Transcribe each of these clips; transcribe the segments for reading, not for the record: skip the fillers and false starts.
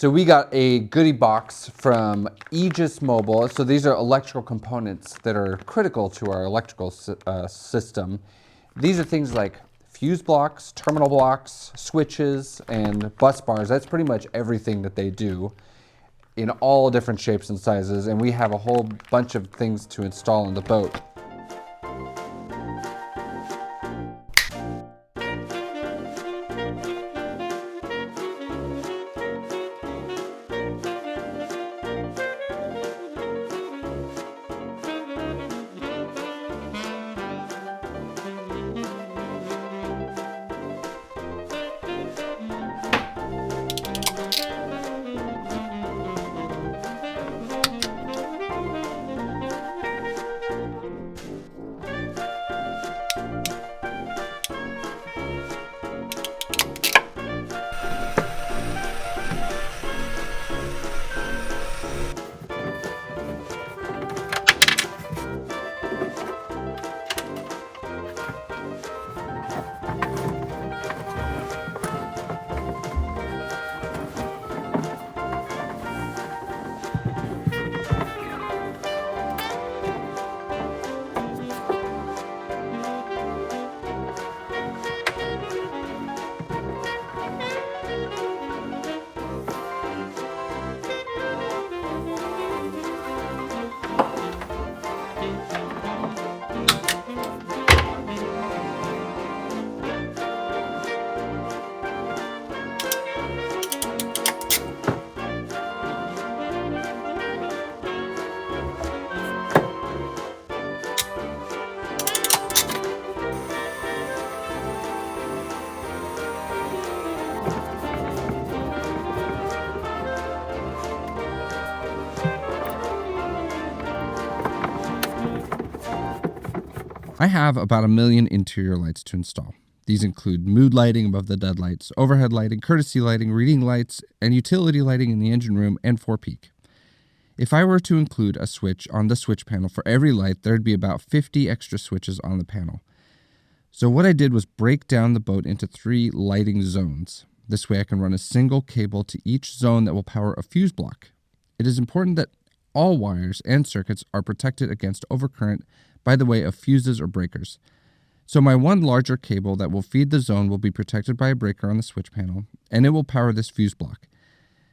So we got a goodie box from Aegis Mobile. So these are electrical components that are critical to our electrical system. These are things like fuse blocks, terminal blocks, switches, and bus bars. That's pretty much everything that they do in all different shapes and sizes. And we have a whole bunch of things to install on the boat. I have about 1 million interior lights to install. These include mood lighting above the deadlights, overhead lighting, courtesy lighting, reading lights, and utility lighting in the engine room and for peak. If I were to include a switch on the switch panel for every light, there'd be about 50 extra switches on the panel. So what I did was break down the boat into 3 lighting zones. This way I can run a single cable to each zone that will power a fuse block. It is important that all wires and circuits are protected against overcurrent by the way of fuses or breakers. So my one larger cable that will feed the zone will be protected by a breaker on the switch panel, and it will power this fuse block.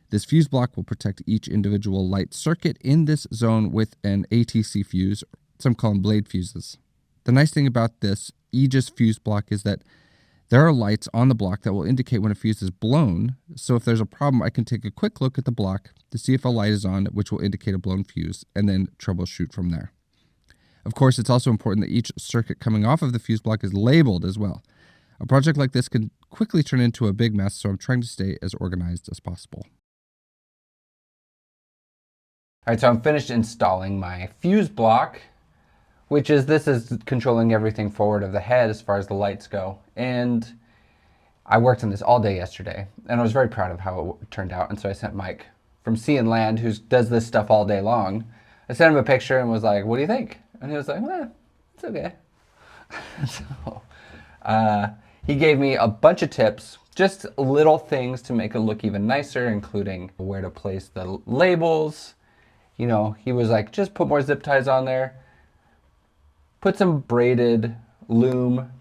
This fuse block will protect each individual light circuit in this zone with an ATC fuse, some call them blade fuses. The nice thing about this Aegis fuse block is that there are lights on the block that will indicate when a fuse is blown, so if there's a problem, I can take a quick look at the block to see if a light is on, which will indicate a blown fuse, and then troubleshoot from there. Of course, it's also important that each circuit coming off of the fuse block is labeled as well. A project like this can quickly turn into a big mess, so I'm trying to stay as organized as possible. All right, so I'm finished installing my fuse block, which is, this is controlling everything forward of the head as far as the lights go. And I worked on this all day yesterday, and I was very proud of how it turned out. And so I sent Mike from Sea and Land, who does this stuff all day long. I sent him a picture and was like, what do you think? And he was like, well, it's okay. So he gave me a bunch of tips, just little things to make it look even nicer, including where to place the labels. You know, he was like, just put more zip ties on there. Put some braided loom.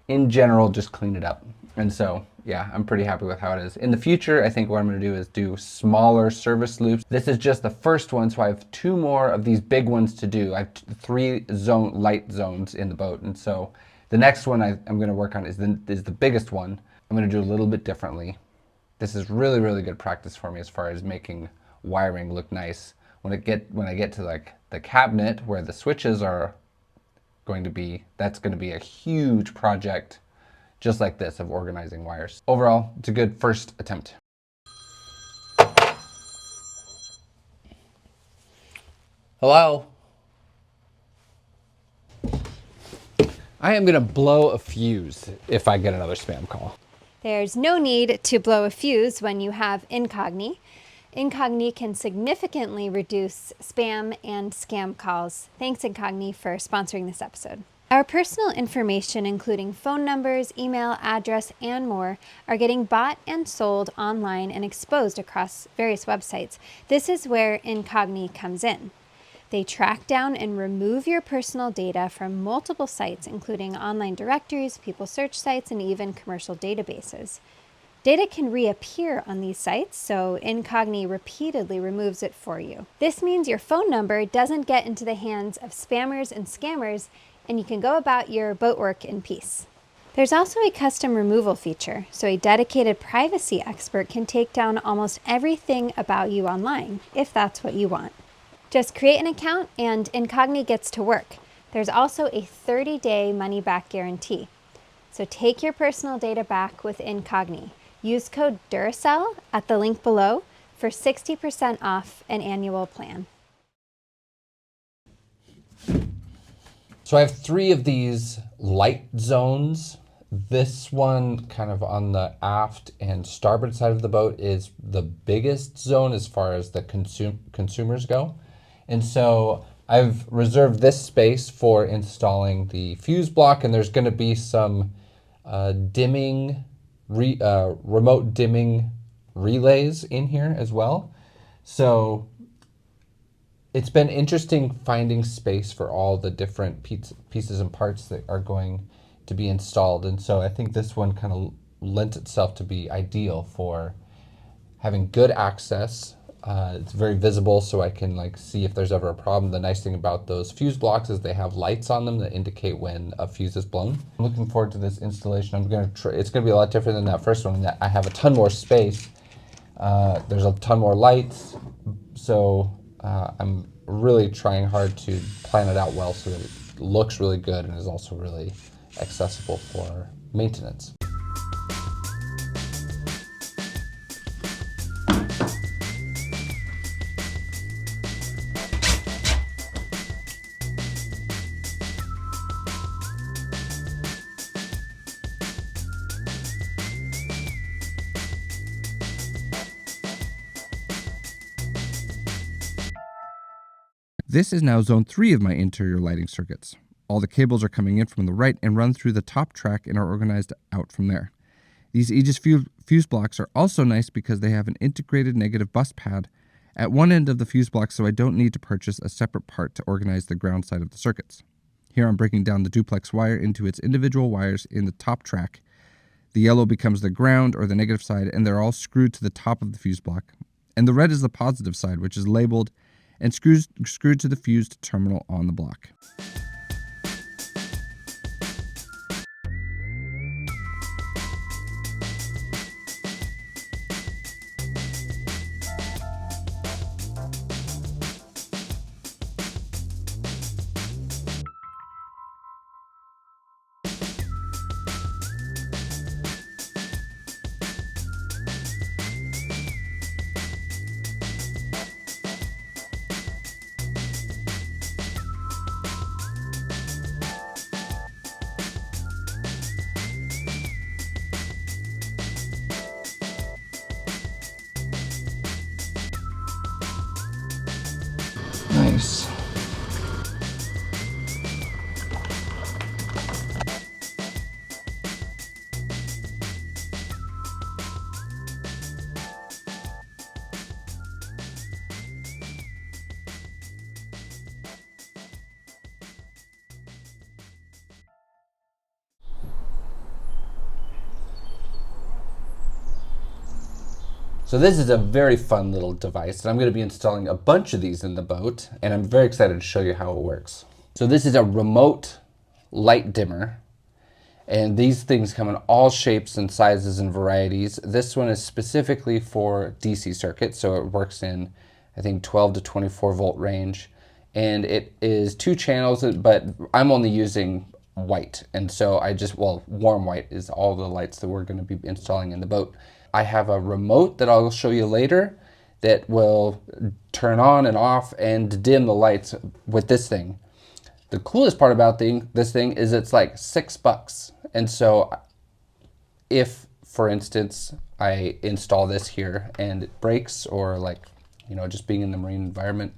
In general, just clean it up. And so, yeah, I'm pretty happy with how it is. In the future, I think what I'm going to do is do smaller service loops. This is just the first one, so I have 2 more of these big ones to do. I have 3 light zones in the boat, and so the next one I'm going to work on is the biggest one. I'm going to do a little bit differently. This is really, really good practice for me as far as making wiring look nice. When I get to like the cabinet where the switches are going to be, that's going to be a huge project just like this of organizing wires. Overall, it's a good first attempt. Hello? I am going to blow a fuse if I get another spam call. There's no need to blow a fuse when you have Incogni. Incogni can significantly reduce spam and scam calls. Thanks, Incogni, for sponsoring this episode. Our personal information, including phone numbers, email, address, and more, are getting bought and sold online and exposed across various websites. This is where Incogni comes in. They track down and remove your personal data from multiple sites, including online directories, people search sites, and even commercial databases. Data can reappear on these sites, so Incogni repeatedly removes it for you. This means your phone number doesn't get into the hands of spammers and scammers, and you can go about your boat work in peace. There's also a custom removal feature, so a dedicated privacy expert can take down almost everything about you online, if that's what you want. Just create an account and Incogni gets to work. There's also a 30-day money-back guarantee. So take your personal data back with Incogni. Use code Duracell at the link below for 60% off an annual plan. So I have 3 of these light zones. This one kind of on the aft and starboard side of the boat is the biggest zone as far as the consumers go. And so I've reserved this space for installing the fuse block, and there's going to be some remote dimming relays in here as well. So it's been interesting finding space for all the different pieces and parts that are going to be installed. And so I think this one kind of lent itself to be ideal for having good access. It's very visible, so I can like see if there's ever a problem. The nice thing about those fuse blocks is they have lights on them that indicate when a fuse is blown. I'm looking forward to this installation. It's gonna be a lot different than that first one in that I have a ton more space. There's a ton more lights, so I'm really trying hard to plan it out well so that it looks really good and is also really accessible for maintenance. This is now zone 3 of my interior lighting circuits. All the cables are coming in from the right and run through the top track and are organized out from there. These Aegis fuse blocks are also nice because they have an integrated negative bus pad at one end of the fuse block, so I don't need to purchase a separate part to organize the ground side of the circuits. Here I'm breaking down the duplex wire into its individual wires in the top track. The yellow becomes the ground or the negative side, and they're all screwed to the top of the fuse block. And the red is the positive side, which is labeled and screwed to the fused terminal on the block. Nice. So this is a very fun little device, and I'm going to be installing a bunch of these in the boat, and I'm very excited to show you how it works. So this is a remote light dimmer, and these things come in all shapes and sizes and varieties. This one is specifically for DC circuits, so it works in, I think, 12 to 24 volt range, and it is 2 channels, but I'm only using white, and so warm white is all the lights that we're going to be installing in the boat. I have a remote that I'll show you later that will turn on and off and dim the lights with this thing. The coolest part about this thing is it's like $6. And so if, for instance, I install this here and it breaks, or just being in the marine environment,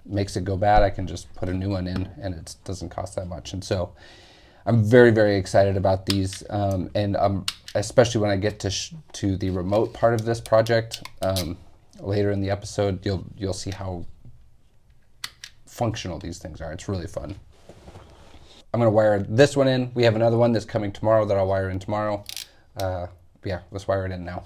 makes it go bad, I can just put a new one in and it doesn't cost that much. And so I'm very, very excited about these, and especially when I get to the remote part of this project later in the episode, you'll see how functional these things are. It's really fun. I'm gonna wire this one in. We have another one that's coming tomorrow that I'll wire in tomorrow. Yeah, let's wire it in now.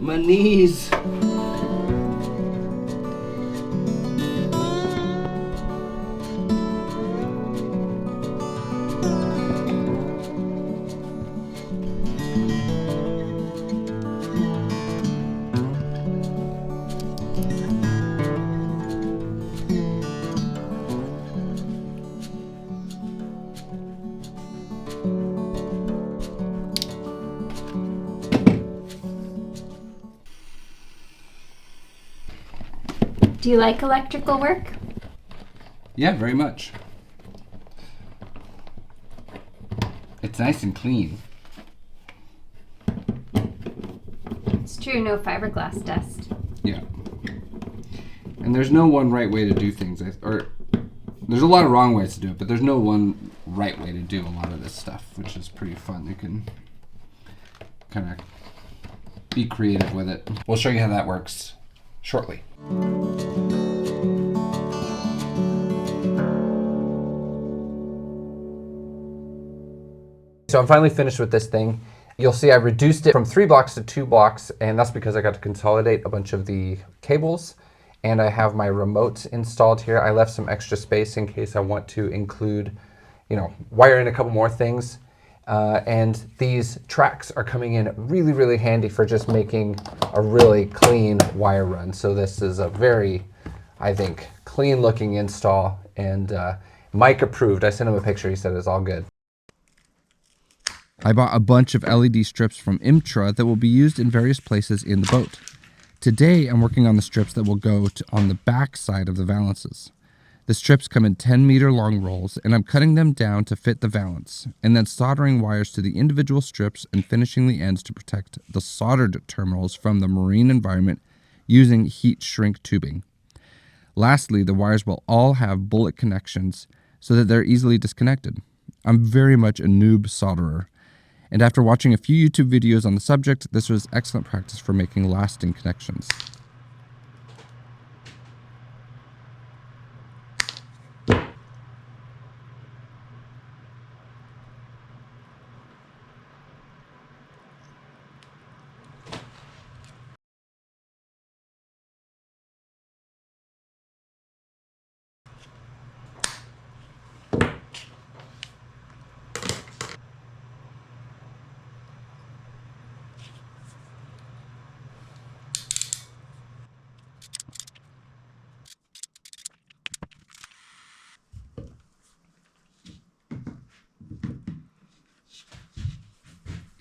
My knees. Do you like electrical work? Yeah, very much. It's nice and clean. It's true, no fiberglass dust. Yeah. And there's no one right way to do things, or there's a lot of wrong ways to do it, but there's no one right way to do a lot of this stuff, which is pretty fun. You can kind of be creative with it. We'll show you how that works shortly. So I'm finally finished with this thing. You'll see I reduced it from 3 blocks to 2 blocks, and that's because I got to consolidate a bunch of the cables, and I have my remote installed here. I left some extra space in case I want to include, wire in a couple more things. And these tracks are coming in really, really handy for just making a really clean wire run. So this is a very, I think, clean looking install, and Mike approved. I sent him a picture. He said it's all good. I bought a bunch of LED strips from Imtra that will be used in various places in the boat. Today, I'm working on the strips that will go on the back side of the valances. The strips come in 10-meter long rolls, and I'm cutting them down to fit the valance, and then soldering wires to the individual strips and finishing the ends to protect the soldered terminals from the marine environment using heat shrink tubing. Lastly, the wires will all have bullet connections so that they're easily disconnected. I'm very much a noob solderer, and after watching a few YouTube videos on the subject, this was excellent practice for making lasting connections.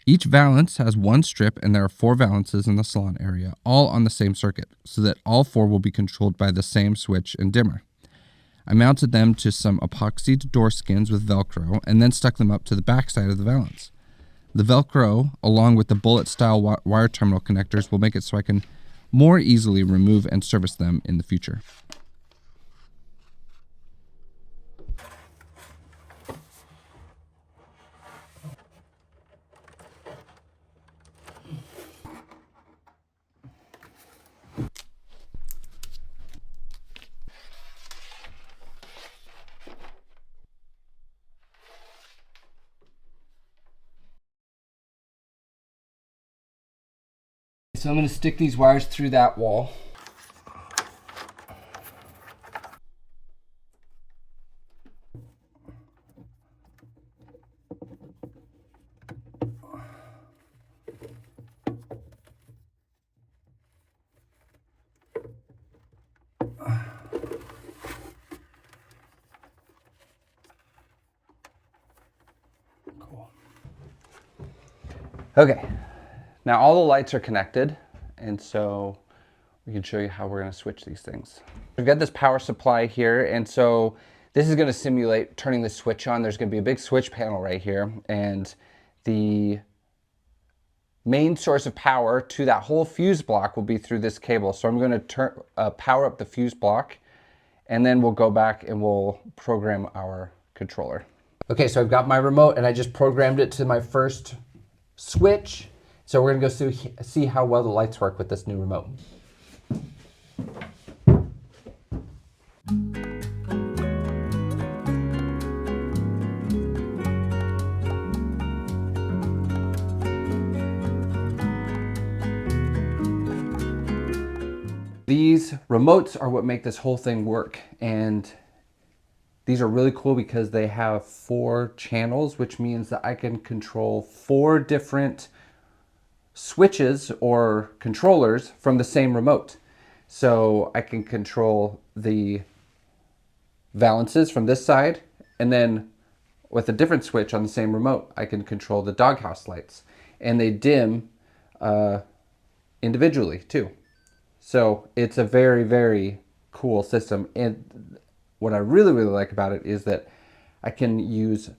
Each valance has one strip, and there are 4 valances in the salon area, all on the same circuit, so that all 4 will be controlled by the same switch and dimmer. I mounted them to some epoxied door skins with Velcro, and then stuck them up to the back side of the valance. The Velcro, along with the bullet-style wire terminal connectors, will make it so I can more easily remove and service them in the future. So I'm going to stick these wires through that wall. Cool. Okay, now all the lights are connected, and so we can show you how we're going to switch these things. We've got this power supply here, and so this is going to simulate turning the switch on. There's going to be a big switch panel right here, and the main source of power to that whole fuse block will be through this cable. So I'm going to power up the fuse block, and then we'll go back and we'll program our controller. Okay, so I've got my remote and I just programmed it to my first switch. So we're gonna go see how well the lights work with this new remote. These remotes are what make this whole thing work, and these are really cool because they have 4 channels, which means that I can control 4 different switches or controllers from the same remote. So I can control the valances from this side, and then with a different switch on the same remote, I can control the doghouse lights, and they dim individually too. So it's a very, very cool system. And what I really, really like about it is that I can use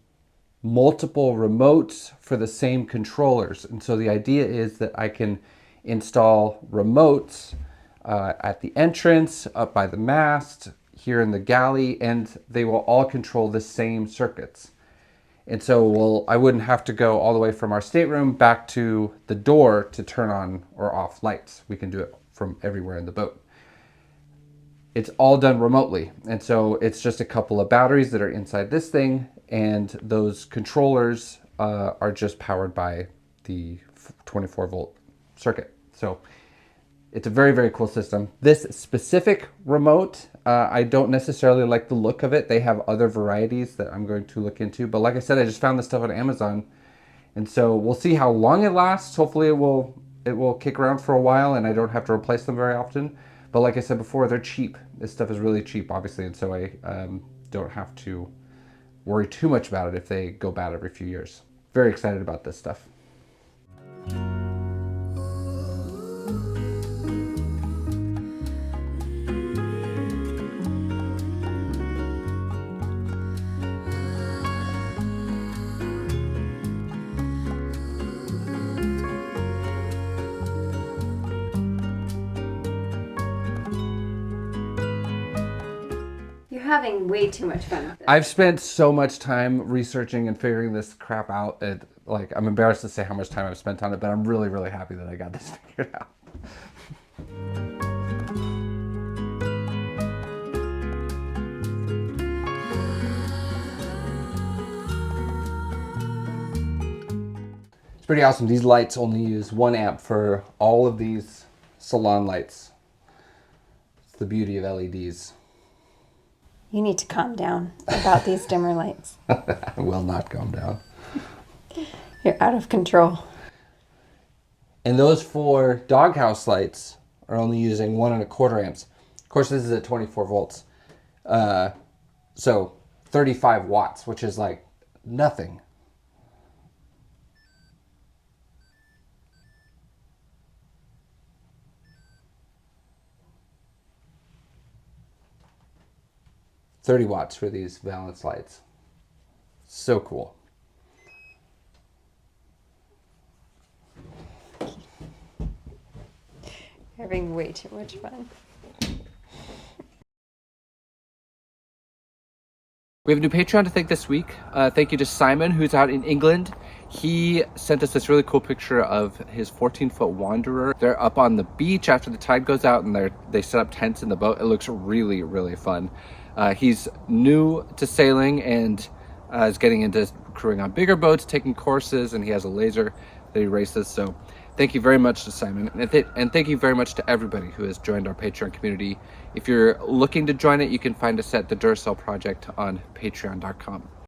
multiple remotes for the same controllers. And so the idea is that I can install remotes at the entrance, up by the mast, here in the galley, and they will all control the same circuits. And so I wouldn't have to go all the way from our stateroom back to the door to turn on or off lights. We can do it from everywhere in the boat. It's all done remotely. And so it's just a couple of batteries that are inside this thing, and those controllers are just powered by the 24 volt circuit. So it's a very, very cool system. This specific remote, I don't necessarily like the look of it. They have other varieties that I'm going to look into. But like I said, I just found this stuff on Amazon. And so we'll see how long it lasts. Hopefully it will kick around for a while and I don't have to replace them very often. But like I said before, they're cheap. This stuff is really cheap, obviously. And so I don't have to worry too much about it if they go bad every few years. Very excited about this stuff. You're having way too much fun with this. I've spent so much time researching and figuring this crap out. Like, I'm embarrassed to say how much time I've spent on it, but I'm really, really happy that I got this figured out. It's pretty awesome. These lights only use 1 amp for all of these salon lights. It's the beauty of LEDs. You need to calm down about these dimmer lights. I will not calm down. You're out of control. And those 4 doghouse lights are only using 1¼ amps. Of course, this is at 24 volts. So 35 watts, which is like nothing. $30 watts for these valance lights. So cool. Having way too much fun. We have a new Patreon to thank this week. Thank you to Simon, who's out in England. He sent us this really cool picture of his 14-foot Wanderer. They're up on the beach after the tide goes out, and they set up tents in the boat. It looks really, really fun. He's new to sailing and is getting into crewing on bigger boats, taking courses, and he has a laser. that he races. So thank you very much to Simon, and thank you very much to everybody who has joined our Patreon community. If you're looking to join it, you can find us at the Duracell Project on patreon.com.